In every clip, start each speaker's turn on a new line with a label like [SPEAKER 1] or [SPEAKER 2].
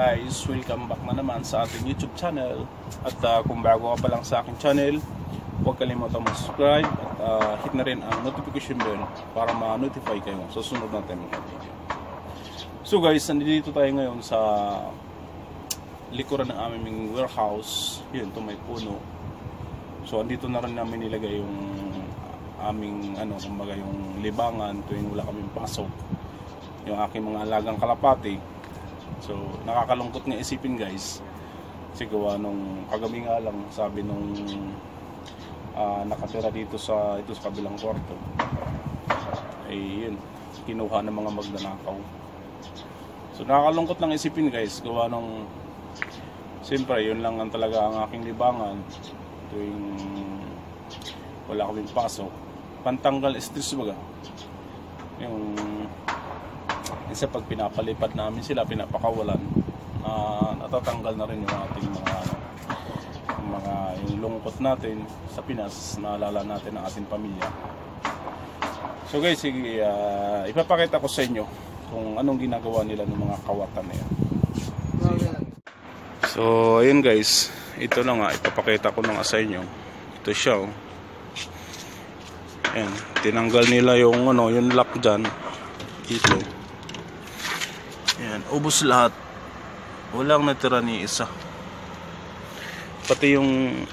[SPEAKER 1] guys, welcome back na naman sa ating YouTube channel. At kung bago ka pa lang sa aking channel, huwag kalimutan mag-subscribe at hit na rin ang notification bell para ma-notify kayo sa susunod natin mga video. So guys, nandito tayo ngayon sa likuran ng aming warehouse. Yun, ito may puno. So andito na rin namin nilagay yung aming kumbaga yung libangan tuwing wala kaming pasok, yung aking mga alagang kalapati. So nakakalungkot nga isipin guys, kasi gawa nung kagabi nga lang sabi nung nakatira dito sa kabilang kwarto ay yun, kinuha ng mga magnanakaw. So nakakalungkot lang isipin guys, gawa nung siyempre yun lang ang talaga ang aking libangan tuwing wala kaming pasok, pantanggal stress baga. Yung isa pag pinapalipad namin sila, pinapakawalan, natatanggal na rin yung ating yung lungkot natin sa Pinas, naalala natin ang ating pamilya. So guys, sige, ipapakita ko sa inyo kung anong ginagawa nila ng mga kawatan na yan. So ayun guys, ito na nga, ipapakita ko na nga sa inyo. Ito siya, oh. Ayan, tinanggal nila yung yung lock dyan dito. Ayan, ubos lahat, walang natira ni isa. Pati yung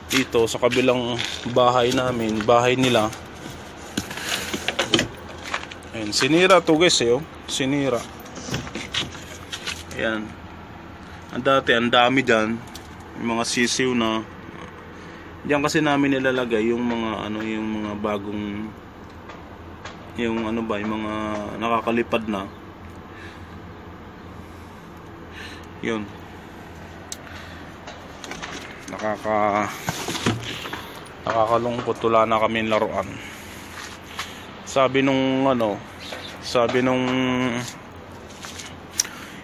[SPEAKER 1] dito sa kabilang bahay namin, bahay nila, ayan, sinira to guys, sinira. Ayan, dati ang dami dyan, yung mga sisiw na diyan kasi namin nilalagay yung mga yung mga bagong yung yung mga nakakalipad na yun. Nakakalungkot, wala na kami laruan. Sabi nung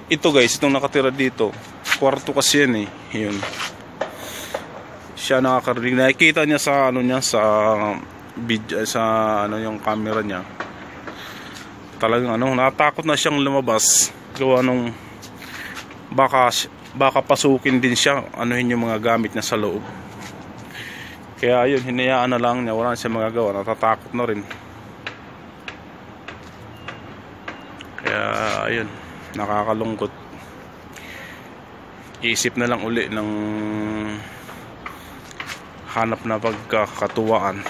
[SPEAKER 1] ito guys, itong nakatira dito, kwarto kasi yan yun. Siya nakakarinig, nakikita niya sa video, sa yung camera niya. Talagang natakot na siyang lumabas, gawa nung baka pasukin din siya, yung mga gamit niya sa loob. Kaya ayun, hinayaan na lang niya, wala na siya magagawa, natatakot na rin. Kaya ayun, nakakalungkot. Iisip na lang uli ng hanap na pagkakatuwaan.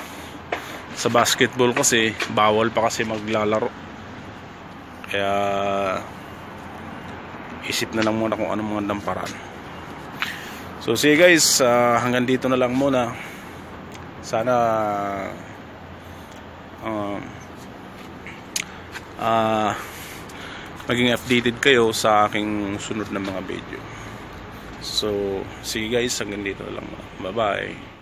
[SPEAKER 1] Sa basketball kasi bawal pa kasi maglalaro, kaya isip na lang muna kung anong mga damparan. So sige guys, hanggang dito na lang muna. Sana maging updated kayo sa aking sunod na mga video. So sige guys, hanggang dito na lang muna. Bye bye.